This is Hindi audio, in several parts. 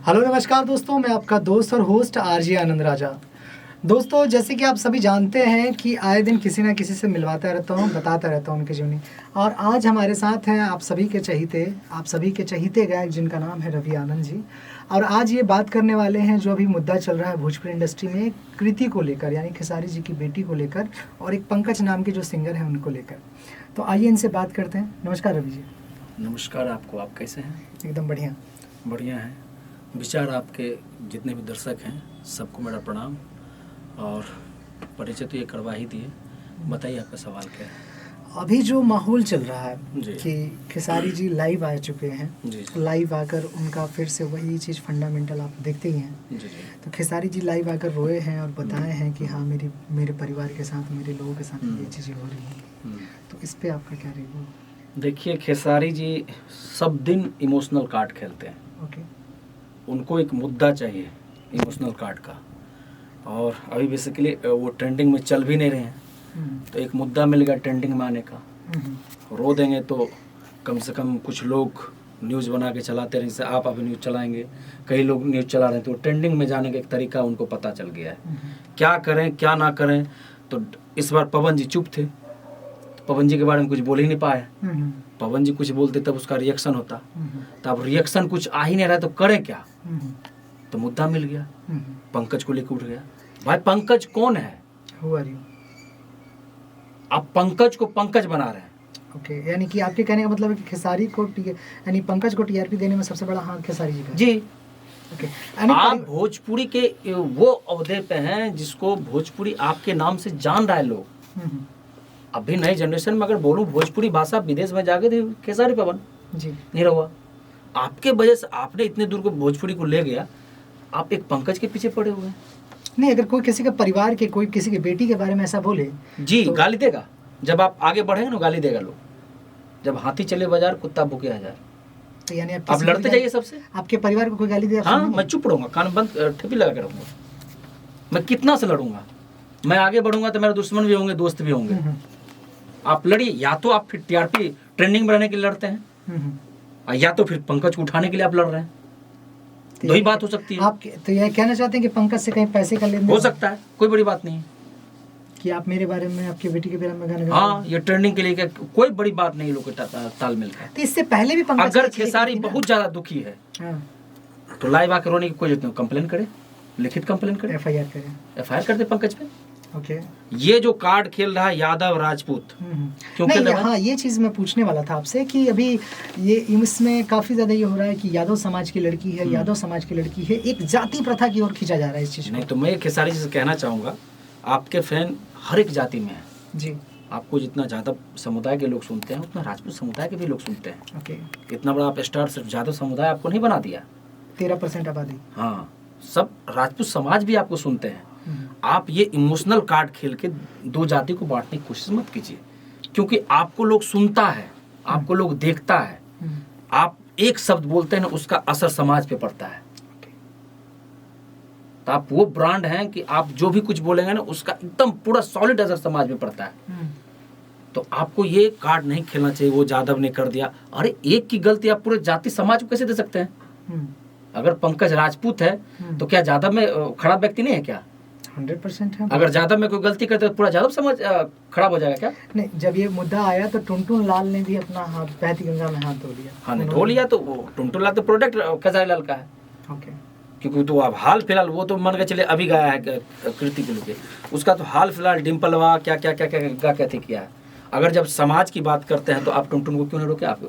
हेलो नमस्कार दोस्तों, मैं आपका दोस्त और होस्ट आरजे आनंद राजा। दोस्तों, जैसे कि आप सभी जानते हैं कि आए दिन किसी ना किसी से मिलवाता रहता हूँ, बताता रहता हूँ उनकी जीवनी। और आज हमारे साथ हैं आप सभी के चहीते गायक जिनका नाम है रवि आनंद जी। और आज ये बात करने वाले हैं जो अभी मुद्दा चल रहा है भोजपुरी इंडस्ट्री में, कृति को लेकर, यानी खेसारी जी की बेटी को लेकर, और एक पंकज नाम के जो सिंगर हैं उनको लेकर। तो आइए इनसे बात करते हैं। नमस्कार रवि जी। नमस्कार आपको। आप कैसे हैं? एकदम बढ़िया। बढ़िया हैं। विचार आपके जितने भी दर्शक हैं सबको मेरा प्रणाम। और परिचय तो ये करवा ही दिए, बताइए आपका सवाल क्या है। अभी जो माहौल चल रहा है जी। कि खेसारी जी लाइव आ चुके हैं, जी लाइव आकर उनका फिर से वही चीज़ फंडामेंटल आप देखते ही हैं। जी। जी तो खेसारी जी लाइव आकर रोए हैं और बताए हैं कि हाँ मेरे परिवार के साथ, मेरे लोगों के साथ ये चीज़ें हो रही हैं। तो इस पे आपका क्या रिव्यू? देखिए, खेसारी जी सब दिन इमोशनल कार्ड खेलते हैं। ओके। उनको एक मुद्दा चाहिए इमोशनल कार्ड का, और अभी बेसिकली वो ट्रेंडिंग में चल भी नहीं रहे हैं। तो एक मुद्दा मिल गया ट्रेंडिंग में आने का। रो देंगे तो कम से कम कुछ लोग न्यूज़ बना के चलाते रहे, जैसे आप अभी न्यूज़ चलाएंगे, कई लोग न्यूज़ चला रहे हैं, तो ट्रेंडिंग में जाने का एक तरीका उनको पता चल गया है। क्या करें क्या ना करें। तो इस बार पवन जी चुप थे, तो पवन जी के बारे में कुछ बोल ही नहीं पाए। पवन जी कुछ बोलते तब उसका रिएक्शन होता, तो अब रिएक्शन कुछ आ ही नहीं रहा, तो करें क्या। तो मुद्दा मिल गया, पंकज को लेकर उठ गया। भाई पंकज कौन है? Who are you? आप पंकज को पंकज बना रहे हैं। ओके, यानी कि आपके कहने का मतलब है कि खेसारी को यानी पंकज को टीआरपी देने में सबसे बड़ा हाथ खेसारी जी का है। जी। ओके। आप भोजपुरी के वो अवधे पे हैं जिसको भोजपुरी आपके नाम से जान रहा है लोग। अभी नई जनरेशन में अगर बोलूं भोजपुरी भाषा विदेश में जाके थे खेसारी पवन जी नहीं रहा। आपके वजह से आपने इतने दूर को भोजपुरी को ले गया, आप एक पंकज के पीछे पड़े हुए हैं। नहीं, अगर कोई किसी के परिवार के, कोई किसी की बेटी के बारे में ऐसा बोले जी तो गाली देगा। जब आप आगे बढ़ेंगे ना गाली देगा लोग। जब हाथी चले बाजार कुत्ता भूखे हजार। तो यानी आप लड़ते जाइए सबसे। आपके परिवार को कोई गाली दे? हाँ, मैं चुप रहूंगा, कान बंद ठेपी लगा के रहूंगा। मैं कितना से लड़ूंगा। मैं आगे बढ़ूंगा तो मेरे दुश्मन भी होंगे, दोस्त भी होंगे। आप लड़िए, या तो आप फिर टीआरपी ट्रेंडिंग बढ़ाने के लिए लड़ते हैं, या तो फिर पंकज को उठाने के लिए आप लड़ रहे हैं। दो ही बात हो सकती है। आप तो यह कहना चाहते हैं कि पंकज से कहीं पैसे का लेन हो सकता है, कोई बड़ी बात नहीं है कि आप मेरे बारे में, आपकी बेटी के बारे में गाना हाँ, ये ट्रेंडिंग के लिए कोई बड़ी बात नहीं। लोग के तालमेल का। तो इससे पहले भी पंकज, अगर खेसारी बहुत ज्यादा दुखी है तो लाइव आकर रोने की कोई जरूरत नहीं। कंप्लेन करे, लिखित कंप्लेन करे, एफआईआर कर दे पंकज पे। ओके। ये जो कार्ड खेल रहा है यादव राजपूत, क्यों खेल रहा है? हाँ, ये चीज मैं पूछने वाला था आपसे कि अभी ये इसमें काफी ज्यादा ये हो रहा है कि यादव समाज की लड़की है, यादव समाज की लड़की है, एक जाति प्रथा की ओर खींचा जा रहा है इस चीज को। नहीं, तो मैं खेसारी जी से कहना चाहूंगा, आपके फैन हर एक जाति में है जी। आपको जितना यादव समुदाय के लोग सुनते हैं उतना राजपूत समुदाय के भी लोग सुनते हैं। ओके। इतना बड़ा आप स्टार सिर्फ यादव समुदाय आपको नहीं बना दिया। 13% आबादी। हाँ, सब राजपूत समाज भी आपको सुनते हैं। आप ये इमोशनल कार्ड खेल के दो जाति को बांटने की कोशिश मत कीजिए, क्योंकि आपको लोग सुनता है, आपको लोग देखता है। आप एक शब्द बोलते हैं ना, उसका असर समाज पे पड़ता है। तो आप वो ब्रांड हैं कि आप जो भी कुछ बोलेंगे ना, उसका एकदम पूरा सॉलिड असर समाज में पड़ता है। तो आपको ये कार्ड नहीं खेलना चाहिए। वो यादव ने कर दिया, अरे एक की गलती आप पूरे जाति समाज को कैसे दे सकते हैं? अगर पंकज राजपूत है तो क्या यादव में खराब व्यक्ति नहीं है क्या? 100% है। अगर यादव में कोई गलती करते तो पूरा यादव समाज खराब हो जाएगा क्या? नहीं, जब ये मुद्दा आया तो टुनटुन लाल ने भी अपना हाथ बहती गंगा में हाथ धो लिया। हाँ, धो लिया। तो टुनटुन लाल तो प्रोडक्ट खेसारी लाल का है। ओके। क्योंकि तो अब हाल फिलहाल वो तो मन के चले अभी गाया है कृति को लेके, उसका तो हाल फिलहाल डिम्पलवा क्या क्या क्या क्या क्या किया है। अगर जब समाज की बात करते हैं तो आप टुनटुन को क्यों नहीं रोके? आप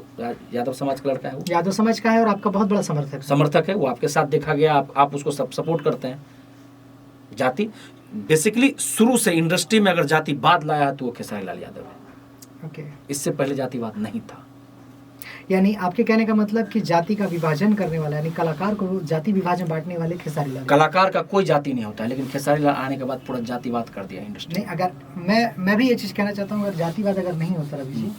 यादव समाज का लड़का है, वो यादव समाज का है और आपका बहुत बड़ा समर्थक है। वो आपके साथ देखा गया, आप उसको सपोर्ट करते हैं। जाति बेसिकली शुरू से इंडस्ट्री में अगर जातिवाद लाया है तो वो खेसारी लाल यादव है। ओके। इससे पहले जातिवाद नहीं था। यानी आपके कहने का मतलब कि जाति का विभाजन करने वाला, यानी कलाकार को जाति विभाजन बांटने वाले खेसारी लाल। कलाकार का कोई जाति नहीं होता है, लेकिन खेसारी लाल आने के बाद पूरा जातिवाद कर दिया इंडस्ट्री। नहीं, अगर मैं भी ये चीज़ कहना चाहता हूँ, अगर जातिवाद अगर नहीं होता रवि जी,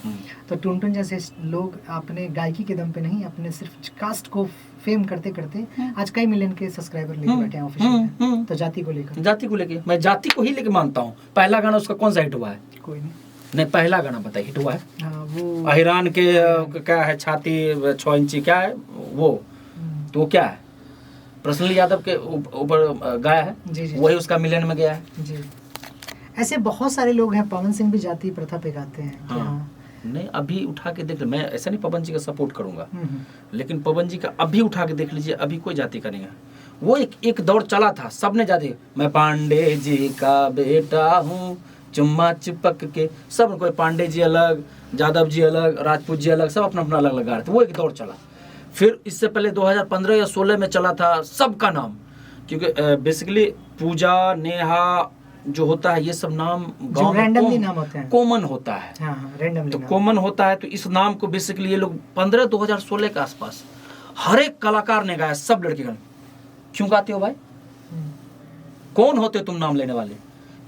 तो टुनटुन जैसे लोग अपने गायकी के दम पे नहीं, अपने सिर्फ कास्ट को फेम करते करते आज कई मिलियन के सब्सक्राइबर लेके बैठे हैं ऑफिशियल में। तो जाति को लेकर मैं जाति को ही लेके मानता हूँ। पहला गाना उसका कौन सा हिट हुआ है? कोई नहीं, पहला गाना बताइए हिट हुआ है। हाँ, वो अहिरान के क्या है, छाती 6 इंची क्या है वो, तो क्या है? प्रसन्न यादव के ऊपर गाया है, जी जी वही उसका मिलियन में गया है। जी। ऐसे बहुत सारे लोग हैं, पवन सिंह भी जाति प्रथा पे गाते हैं कि हाँ। नहीं, अभी उठा के देख, मैं ऐसा नहीं पवन जी का सपोर्ट करूंगा, हम्म, लेकिन पवन जी का अभी उठा के देख लीजिए, अभी कोई जाति का नहीं है। वो एक दौर चला था, सबने जाति, मैं पांडे जी का बेटा हूँ, चुम्मा चिपक के, सब कोई पांडे जी अलग, यादव जी अलग, राजपूत जी अलग, सब अपना अपना अलग लगा रहे थे। वो एक दौर चला। फिर इससे पहले 2015 या 16 में चला था सबका नाम, क्योंकि बेसिकली पूजा, नेहा जो होता है, ये सब नाम गांव में रैंडमली नाम होते हैं, कॉमन होता है। हाँ हाँ, रैंडमली तो नाम। कॉमन होता है, तो इस नाम को बेसिकली ये लोग 2016 के आसपास हर एक कलाकार ने गाया, सब लड़के गाने। क्यों गाते हो भाई? कौन होते हो तुम नाम लेने वाले?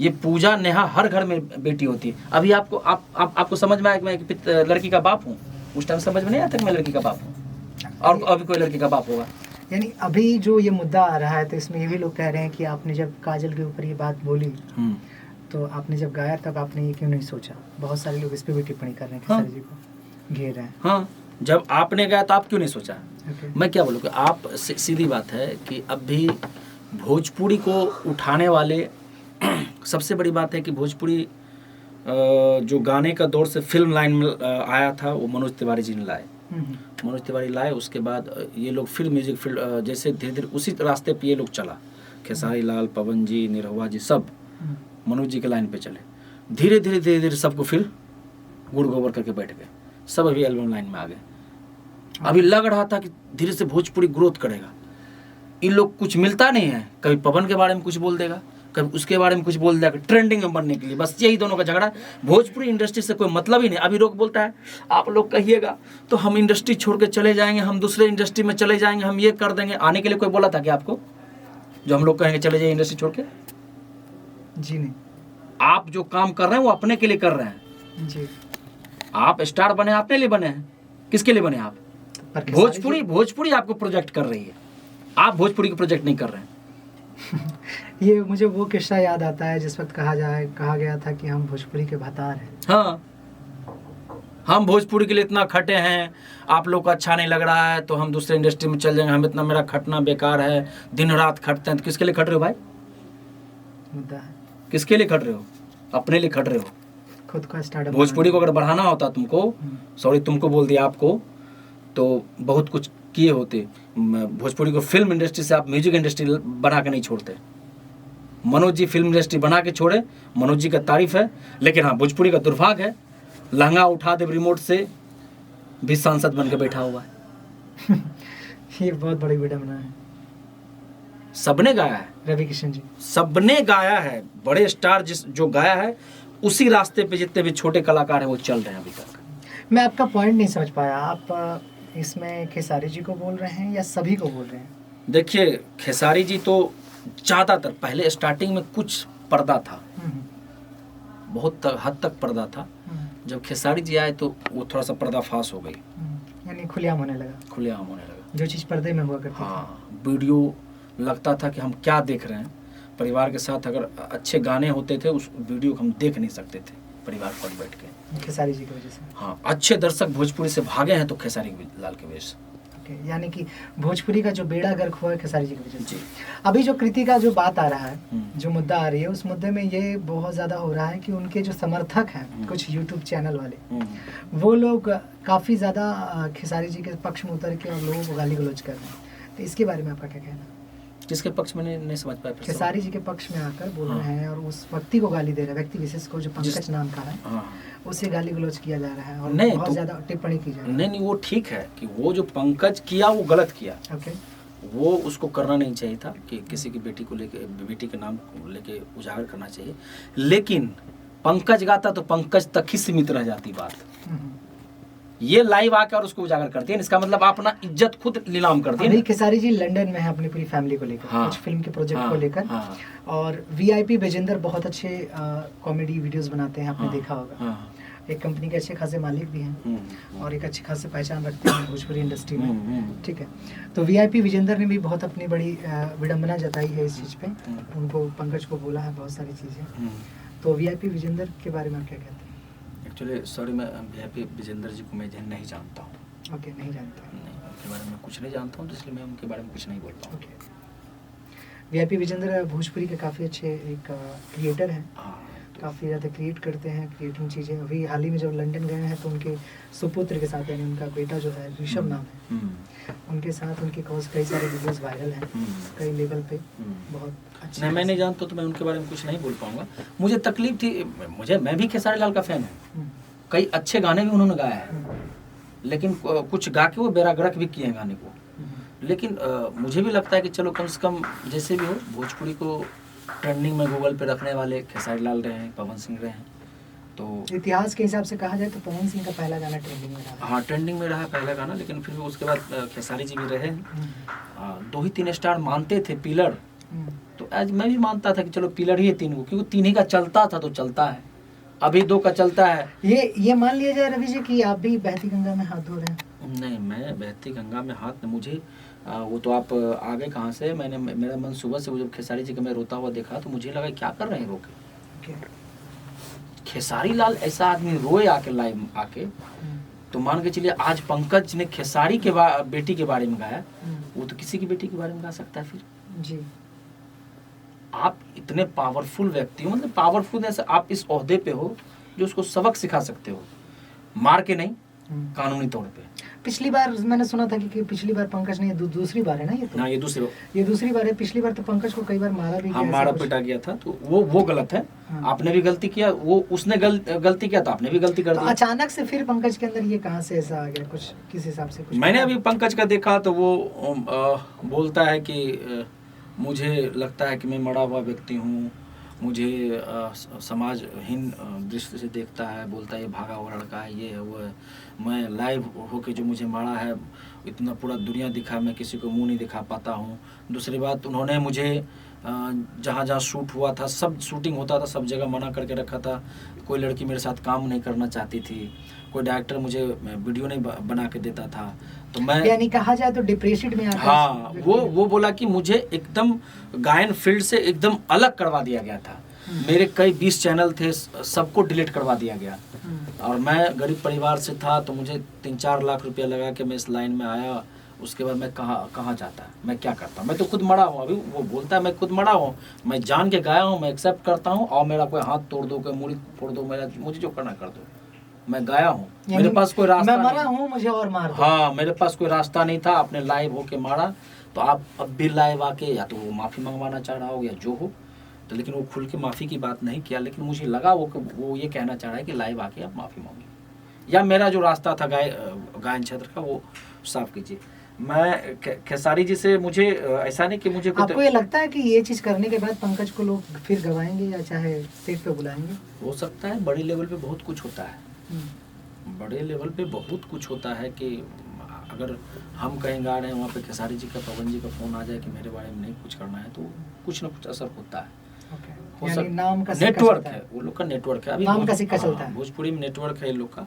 ये पूजा, नेहा हर घर में बेटी होती है। अभी आपको समझ में आया कि मैं एक लड़की का बाप हूँ? उस टाइम समझ में नहीं आता कि मैं लड़की का बाप हूँ, और अभी कोई लड़की का बाप होगा? यानी अभी जो ये मुद्दा आ रहा है, तो इसमें ये भी लोग कह रहे हैं कि आपने जब काजल के ऊपर ये बात बोली, तो आपने जब गाया तब आपने ये क्यों नहीं सोचा? बहुत सारे लोग इस पे भी टिप्पणी कर रहे हैं, खेसारी जी को घेर रहे हैं। हाँ, जब आपने गाया तो आप क्यों नहीं सोचा? Okay. मैं क्या बोलूँ कि आप सीधी बात है कि अभी भोजपुरी को उठाने वाले सबसे बड़ी बात है कि भोजपुरी जो गाने का दौर से फिल्म लाइन में आया था, वो मनोज तिवारी जी ने लाए। मनोज तिवारी लाए, उसके बाद ये लोग फिर म्यूजिक फील्ड जैसे धीरे धीरे उसी रास्ते पे ये लोग चला। खेसारी लाल, पवन जी, निरहुआ जी, सब मनोज जी के लाइन पे चले। धीरे धीरे सबको फिर गुड़ गोबर करके बैठ गए, सब अभी एल्बम लाइन में आ गए। अभी लग रहा था कि धीरे से भोजपुरी ग्रोथ करेगा। इन लोग कुछ मिलता नहीं है, कभी पवन के बारे में कुछ बोल देगा, कभी उसके बारे में कुछ बोल देगा, ट्रेंडिंग में बनने के लिए। बस यही दोनों का झगड़ा है। भोजपुरी इंडस्ट्री से कोई मतलब ही नहीं। अभी लोग बोलता है, आप लोग कहिएगा तो हम इंडस्ट्री छोड़ के चले जाएंगे, हम दूसरे इंडस्ट्री में चले जाएंगे, हम ये कर देंगे। आने के लिए कोई बोला था कि आपको, जो हम लोग कहेंगे चले जाइए इंडस्ट्री छोड़ के? जी नहीं। आप जो काम कर रहे हैं वो अपने के लिए कर रहे हैं जी। आप स्टार बने, अपने लिए बने हैं। किसके लिए बने आप? भोजपुरी आपको प्रोजेक्ट कर रही है, आप भोजपुरी को प्रोजेक्ट नहीं कर रहे हैं। ये मुझे वो किस्सा याद आता है जिस वक्त कहा गया था कि हम भोजपुरी के भतार हैं। हाँ, हम भोजपुरी के लिए इतना खटे हैं, आप लोग को अच्छा नहीं लग रहा है तो हम दूसरे इंडस्ट्री में चल जाएंगे, हम इतना, मेरा खटना बेकार है, दिन रात खटते हैं। तो किसके लिए खट रहे हो भाई? मुद्दा है, किसके लिए खट रहे हो? अपने लिए खट रहे हो। खुद का स्टार्टअप। भोजपुरी को अगर बढ़ाना होता तुमको, सॉरी तुमको बोल दिया आपको, तो बहुत कुछ किए होते। भोजपुरी को फिल्म इंडस्ट्री से आप म्यूजिक इंडस्ट्री बना के नहीं छोड़ते। मनोज जी फिल्म इंडस्ट्री बना के छोड़े, मनोज जी का तारीफ है, लेकिन हाँ भोजपुरी का दुर्भाग्य है, लहंगा उठा दे रिमोट से भी सांसद बन के बैठा हुआ है। ये बहुत बड़ी विडंबना है। सबने गाया है, रवि किशन जी, सबने गाया है। बड़े स्टार जो गाया है, उसी रास्ते पे जितने भी छोटे कलाकार हैं वो चल रहे हैं अभी तक। मैं आपका पॉइंट नहीं समझ पाया, आप इसमें खेसारी जी को बोल रहे हैं या सभी को बोल रहे हैं? देखिए, खेसारी जी तो ज़्यादातर पहले स्टार्टिंग में कुछ पर्दा था, बहुत हद तक पर्दा था। जब खेसारी जी आए तो वो थोड़ा सा पर्दाफाश हो गई, यानी खुलेआम होने लगा। खुलेआम होने लगा। जो चीज़ पर्दे में हुआ करती थी। हाँ, वीडियो लगता था कि हम क्या देख रहे हैं। परिवार के साथ अगर अच्छे गाने होते थे, उस वीडियो को हम देख नहीं सकते थे परिवार पर बैठ के, खेसारी जी की वजह से। हाँ, अच्छे दर्शक भोजपुरी से भागे हैं तो खेसारी लाल की वजह से। यानी कि भोजपुरी का जो बेड़ा गर्क हुआ है खेसारी जी की वजह से। जी। अभी जो कृति का जो बात आ रहा है, जो मुद्दा आ रही है, उस मुद्दे में ये बहुत ज़्यादा हो रहा है कि उनके जो समर्थक हैं, कुछ यूट्यूब चैनल वाले, वो लोग काफ़ी ज़्यादा खेसारी जी के पक्ष में उतर के और लोगों को गाली गलौज कर रहे हैं। तो इसके बारे में आपका क्या कहना है? किसके पक्ष में नहीं समझ पाया? खेसारी जी के पक्ष में आकर बोल रहे हैं और उस व्यक्ति को गाली दे रहे हैं, व्यक्ति विशेष को जो पंकज नाम का है, उसे गाली गलौज किया जा रहा है और बहुत ज़्यादा टिप्पणी की जा रही है। नहीं, वो ठीक है कि वो जो पंकज किया वो गलत किया। ओके, वो उसको करना नहीं चाहिए था कि किसी की बेटी को लेके, बेटी के नाम को लेके उजागर करना चाहिए। लेकिन पंकज गाता तो पंकज तक ही सीमित रह जाती बात। ये लाइव आकर और उसको उजागर करती है, इसका मतलब आप अपना इज्जत खुद नीलाम कर दिए। खेसारी जी लंदन में है अपनी पूरी फैमिली को लेकर, कुछ फिल्म के प्रोजेक्ट को लेकर, और वीआईपी विजेंदर बहुत अच्छे कॉमेडी वीडियोस बनाते हैं, आपने देखा होगा। एक कंपनी के अच्छे खासे मालिक भी हैं और एक अच्छी खासी पहचान रखते हैं भोजपुरी इंडस्ट्री में, ठीक है। तो वीआईपी विजेंदर ने भी बहुत अपनी बड़ी विडंबना जताई है इस चीज़ पे, उनको पंकज को बोला है बहुत सारी चीज़ें। तो वीआईपी विजेंदर के बारे में आप क्या कहते हैं? एक्चुअली सॉरी, मैं वीआईपी विजेंदर जी को मैं नहीं जानता हूँ। ओके, नहीं जानता? नहीं, उनके बारे में कुछ नहीं जानता हूँ, तो इसलिए मैं उनके बारे में कुछ नहीं बोलता हूँ। ओके। वीआईपी विजेंद्र भोजपुरी के काफ़ी अच्छे एक क्रिएटर हैं, हाँ काफ़ी ज़्यादा क्रिएट करते हैं, क्रिएटिंग चीज़ें। अभी हाल ही में जब लंदन गए हैं तो उनके सुपुत्र के साथ, यानी उनका बेटा जो है ऋषभ नाम है, उनके साथ उनके कई सारे वीडियोस वायरल हैं कई लेवल पे, बहुत अच्छे। नहीं, मैं नहीं जानता तो मैं उनके बारे में कुछ नहीं बोल पाऊंगा। मुझे तकलीफ थी, मैं भी खेसारी लाल का फैन हूँ, कई अच्छे गाने भी उन्होंने गाया है, लेकिन कुछ गा के वो बेरागरक भी किए हैं गाने को। लेकिन मुझे भी लगता है कि चलो कम से कम जैसे भी हो, भोजपुरी को ट्रेंडिंग में गूगल पे रखने वाले खेसारी लाल रहे हैं, पवन सिंह रहे हैं। तो इतिहास के हिसाब से कहा जाए तो पवन सिंह का पहला गाना ट्रेंडिंग में रहा। हाँ, ट्रेंडिंग में रहा पहला गाना, लेकिन फिर उसके बाद खेसारी जी भी रहे हैं। 2 ही 3 स्टार मानते थे, पिलर। तो आज मैं भी मानता था कि चलो पिलर ही है 3 को, क्योंकि 3 ही का चलता था तो चलता है, अभी 2 का चलता है। ये मान लिया जाए रवि जी कि आप भी बहती गंगा में हाथ धो रहे हैं। नहीं, मैं बहती गंगा में हाथ, मुझे वो तो आप आगे कहाँ से, मेरा मन सुबह से वो जब खेसारी जी का मैं रोता हुआ देखा तो मुझे लगा क्या कर रहे हैं रोके। खेसारी लाल ऐसा आदमी रोए आके लाइव आके, तो मान के चलिए आज पंकज ने खेसारी के बेटी के बारे में गाया, वो तो किसी की बेटी के बारे में गा सकता है फिर जी। आप इतने पावरफुल व्यक्ति हो, मतलब पावरफुल ऐसे आप इस ओहदे पे हो जो उसको सबक सिखा सकते हो, मार के नहीं, कानूनी तौर पे। पिछली बार मैंने सुना था कि पिछली बार पंकज ने दूसरी बार है ना ये तो? हाँ, ये दूसरी बार है। पिछली बार तो पंकज को कई बार मारा भी हाँ, मारा पिटा गया था, तो वो गलत है। हाँ। आपने भी गलती किया, वो उसने गलती किया तो आपने भी गलती कर दी। तो अचानक से फिर पंकज के अंदर ये कहाँ से ऐसा आ गया, कुछ किस हिसाब से? कुछ मैंने अभी पंकज का देखा तो वो बोलता है कि मुझे लगता है कि मैं मरा हुआ व्यक्ति हूँ, मुझे समाजहीन दृष्टि से देखता है, बोलता है ये भागा हुआ लड़का है, ये है वो है। मैं लाइव होके जो मुझे मारा है, इतना पूरा दुनिया दिखा, मैं किसी को मुंह नहीं दिखा पाता हूँ। दूसरी बात, उन्होंने मुझे जहाँ जहाँ शूट हुआ था, सब शूटिंग होता था, सब जगह मना करके रखा था। कोई लड़की मेरे साथ काम नहीं करना चाहती थी, कोई डायरेक्टर मुझे वीडियो नहीं बना के देता था, तो मैं, यानी कहा जाए तो डिप्रेशन में आता। हाँ, वो बोला कि मुझे एकदम गायन फील्ड से एकदम अलग करवा दिया गया था। मेरे कई 20 चैनल थे, सबको डिलीट करवा दिया गया। और मैं गरीब परिवार से था, तो मुझे 3-4 लाख रुपया लगा के मैं इस लाइन में आया। उसके बाद मैं कहाँ जाता, मैं क्या करता, मैं तो खुद मरा हूँ। अभी वो बोलता है मैं खुद मरा हूँ, मैं जान के गाया हूँ, मैं एक्सेप्ट करता हूँ, और मेरा कोई हाथ तोड़ दो, कोई मूड़ी फोड़ दो, मुझे जो करना कर दो, मैं गाया हूँ, मेरे पास कोई रास्ता, मैं मरा हूँ, मुझे और मार दो। हाँ, मेरे पास कोई रास्ता नहीं था। आपने लाइव होके मारा, तो आप अब भी लाइव आके या तो वो माफ़ी मंगवाना चाह रहा हो या जो हो, तो लेकिन वो खुल के माफ़ी की बात नहीं किया। लेकिन मुझे लगा वो ये कहना चाह रहा है कि लाइव आके आप माफ़ी मांगिए, या मेरा जो रास्ता था गायन क्षेत्र का वो साफ कीजिए। मैं खेसारी जी से, मुझे ऐसा नहीं कि मुझे आपको ये लगता है कि ये चीज़ करने के बाद पंकज को लोग फिर गवाएंगे या चाहे सेट पे बुलाएंगे? हो सकता है, बड़े लेवल पे बहुत कुछ होता है, बड़े लेवल पे बहुत कुछ होता है कि अगर हम कहीं गा रहे हैं, वहाँ पे खेसारी जी का, पवन जी का फ़ोन आ जाए कि मेरे बारे में नहीं कुछ करना है, तो कुछ ना कुछ असर होता है। हो सकता, नाम का नेटवर्क है, वो लोग का नेटवर्क है, अभी नाम का सिक्का चलता है। भोजपुरी में नेटवर्क है इन लोग का,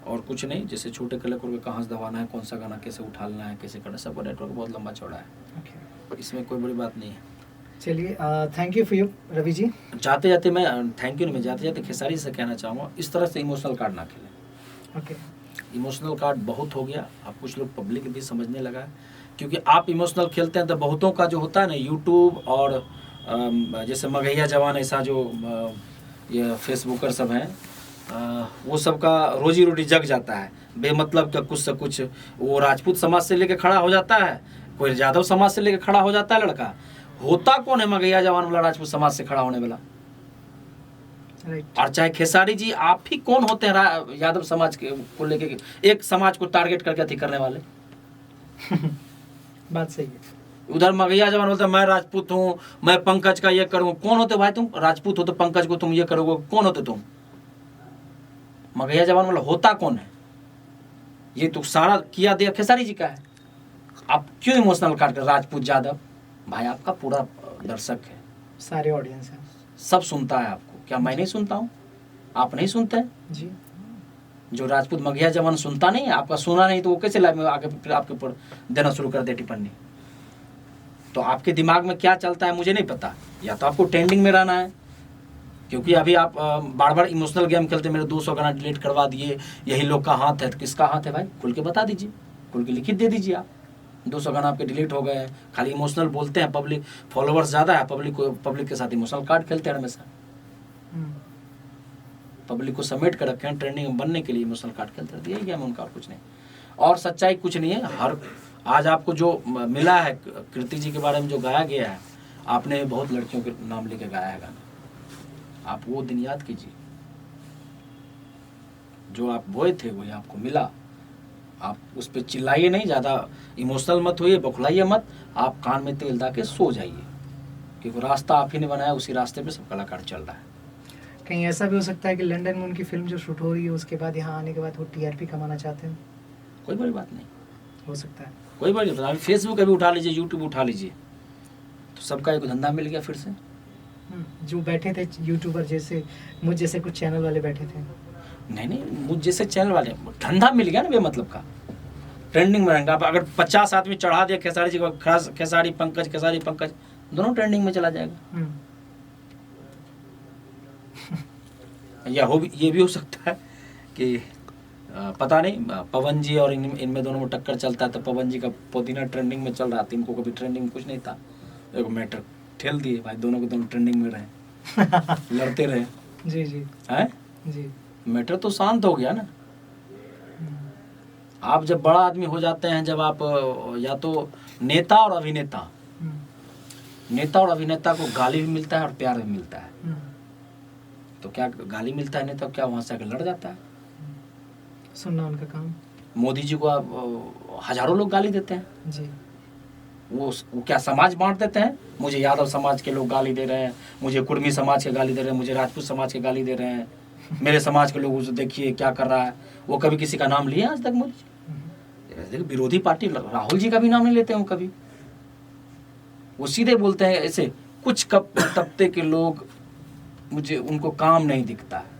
और कुछ नहीं। जैसे छोटे कलाकार को कहाँ से दबाना है, कौन सा गाना कैसे उठाना है, कैसे करना, सबका नेटवर्क बहुत लंबा चौड़ा है। इसमें कोई बड़ी बात नहीं है। चलिए, thank you for you Ravi ji. जाते जाते मैं थैंक यू नहीं, मैं जाते जाते खेसारी से कहना चाहूँगा, इस तरह से इमोशनल कार्ड ना खेलें। इमोशनल कार्ड बहुत हो गया, अब कुछ लोग पब्लिक भी समझने लगा है, क्योंकि आप इमोशनल खेलते हैं तो बहुतों का जो होता है ना, यूट्यूब और जैसे मगहिया जवान, ऐसा जो ये फेसबुकर सब हैं, वो सब का रोजी रोटी जग जाता है बेमतलब का कुछ से कुछ। वो राजपूत समाज से लेके खड़ा हो जाता है, कोई यादव समाज से लेके खड़ा हो जाता है लड़का। होता कौन है मगहिया जवान वाला, राजपूत समाज से खड़ा होने वाला? और चाहे खेसारी जी, आप ही कौन होते हैं यादव समाज के को लेके, एक समाज को टारगेट करके अति करने वाले? बात सही है। उधर मगहिया जवान बोलता है मैं राजपूत हूँ, मैं पंकज का ये करूँ। कौन होते भाई तुम? राजपूत हो तो पंकज को तुम ये करोगे, कौन होते तुम? मगहिया जवान वाला होता कौन है? ये तो सारा किया दिया खेसारी जी का है। आप क्यों इमोशनल काट कर? राजपूत यादव भाई आपका पूरा दर्शक है, सारे ऑडियंस है, सब सुनता है आपको। क्या मैं नहीं सुनता हूँ? आप नहीं सुनते जी? जो राजपूत मगहिया जवान सुनता नहीं है, आपका सुना नहीं तो वो कैसे लाइव में आके फिर आपके ऊपर देना शुरू कर दे टिप्पणी? तो आपके दिमाग में क्या चलता है मुझे नहीं पता। या तो आपको ट्रेंडिंग में रहना है, क्योंकि अभी आप बार बार इमोशनल गेम खेलते, मेरे 200 गाना डिलीट करवा दिए, यही लोग का हाथ है। तो किसका हाथ है भाई? खुल के बता दीजिए, खुल के लिखित दे दीजिए आप। 200 गाना आपके डिलीट हो गए हैं, खाली इमोशनल बोलते हैं, पब्लिक फॉलोअर्स ज़्यादा है, पब्लिक के साथ इमोशनल कार्ड खेलते हैं हमेशा, पब्लिक को समेट कर रखे हैं ट्रेंडिंग में बनने के लिए, इमोशनल कार्ड खेलते रहते हैं, यही गेम है उनका और कुछ नहीं। और सच्चाई कुछ नहीं है। हर आज आपको जो मिला है कीर्ति जी के बारे में जो गाया गया है, आपने बहुत लड़कियों के नाम लेके गाया है गाना, आप वो दिन याद कीजिए, जो आप बोए थे वही आपको मिला। आप उस पर चिल्लाइए नहीं, ज़्यादा इमोशनल मत होइए, बौखलाइए मत, आप कान में तेल डाल के सो जाइए, क्योंकि रास्ता आप ही ने बनाया, उसी रास्ते पे सब कलाकार चल रहा है। कहीं ऐसा भी हो सकता है कि लंदन में उनकी फिल्म जो शूट हो रही है उसके बाद यहाँ आने के बाद वो टीआरपी कमाना चाहते हैं? कोई बड़ी बात नहीं, हो सकता है, कोई बड़ी बात नहीं। फेसबुक अभी उठा लीजिए, यूट्यूब उठा लीजिए, तो सबका एक धंधा मिल गया फिर से। जो बैठे थे यूट्यूबर जैसे मुझ जैसे कुछ चैनल वाले बैठे थे, नहीं, मुझ जैसे चैनल वाले धंधा मिल गया ना बेमतलब का, ट्रेंडिंग में रहेंगे। आप अगर 50 आदमी चढ़ा दिया खेसारी जी को, खेसारी पंकज दोनों ट्रेंडिंग में चला जाएगा। या ये भी हो सकता है कि पता नहीं, पवन जी और इनमें दोनों में टक्कर चलता है, तो पवन जी का पुदीना ट्रेंडिंग में चल रहा था, इनको कभी ट्रेंडिंग में कुछ नहीं था, एक मैटर ठेल दिए भाई, दोनों के दोनों ट्रेंडिंग में रहे लड़ते रहे। जी जी हैं जी, मैटर तो शांत हो गया ना। आप जब बड़ा आदमी हो जाते हैं, जब आप या तो नेता और अभिनेता, नेता और अभिनेता को गाली भी मिलता है और प्यार भी मिलता है, तो क्या गाली मिलता है नेता, क्या वहां से आकर लड़ जाता है? सुनना उनका काम। मोदी जी को आप हजारों लोग गाली देते हैं जी, वो क्या समाज बांट देते हैं? मुझे यादव समाज के लोग गाली दे रहे हैं, मुझे कुर्मी समाज के गाली दे रहे हैं, मुझे राजपूत समाज के गाली दे रहे हैं, मेरे समाज के लोग देखिए क्या कर रहा है। वो कभी किसी का नाम लिया आज तक मोदी जी? विरोधी पार्टी राहुल जी का भी नाम नहीं लेते हैं कभी, वो सीधे बोलते हैं ऐसे। कुछ तबके के लोग, मुझे उनको काम नहीं दिखता है,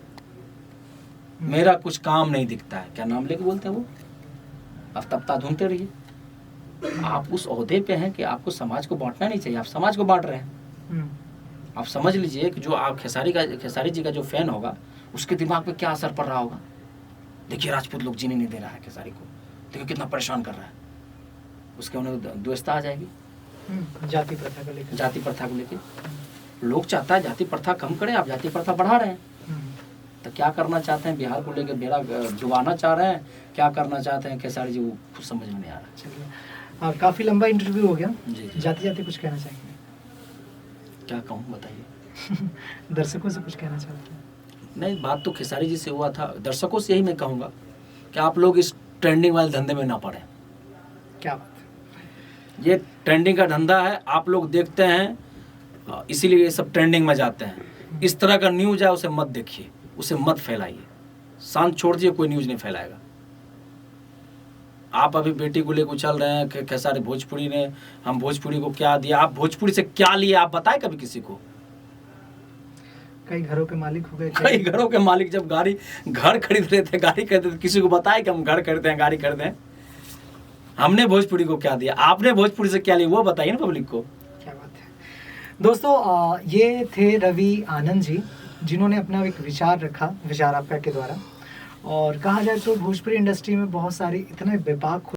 मेरा कुछ काम नहीं दिखता है, क्या नाम लेके बोलते हैं वो? आप तबता ढूंढते रहिए। आप उस ओहदे पे हैं कि आपको समाज को बांटना नहीं चाहिए, आप समाज को बांट रहे हैं। आप समझ लीजिए कि जो आप खेसारी जी का जो फैन होगा, उसके दिमाग पे क्या असर पड़ रहा होगा। देखिए राजपूत लोग जीने नहीं दे रहा है खेसारी को, देखिए कितना परेशान कर रहा है, उसके उन्हें द्वेषता आ जाएगी। जाति प्रथा को लेकर, जाति प्रथा को लेकर लोग चाहता है जाति प्रथा कम करे, आप जाति प्रथा बढ़ा रहे हैं। तो क्या करना चाहते हैं बिहार को लेकर, बेड़ा डुबाना चाह रहे हैं, क्या करना चाहते हैं खेसारी जी, वो कुछ समझ में नहीं आ रहा। चलिए, काफ़ी लंबा इंटरव्यू हो गया जी। जाते कुछ कहना चाहेंगे? क्या कहूँ बताइए। दर्शकों से कुछ कहना चाहते हैं? नहीं, बात तो खेसारी जी से हुआ था, दर्शकों से यही मैं कहूँगा कि आप लोग इस ट्रेंडिंग वाले धंधे में ना पड़े। क्या बात है, ये ट्रेंडिंग का धंधा है, आप लोग देखते हैं इसीलिए ये सब ट्रेंडिंग में जाते हैं। इस तरह का न्यूज़ है उसे मत देखिए, उसे मत फैलाइए, शांत छोड़ दिए, कोई न्यूज़ नहीं फैलाएगा। आप अभी बेटी को लेकर चल रहे हैं खेसारी, भोजपुरी ने हम भोजपुरी को क्या दिया, आप भोजपुरी से क्या लिए आप बताएं कभी किसी को? कई घरों के मालिक हो गए, कई घरों के मालिक जब घर खरीद रहे थे, गाड़ी खरीदते थे, किसी को बताए कि हम घर खरीदते हैं, गाड़ी खरीदे हैं? हमने भोजपुरी को क्या दिया, आपने भोजपुरी से क्या लिया, वो बताइए ना पब्लिक को। क्या बात है। दोस्तों, ये थे रवि आनंद जी, जिन्होंने अपना एक विचार रखा, विचार आपका के द्वारा, और कहा जाए तो भोजपुरी इंडस्ट्री में बहुत सारी इतने बेबाक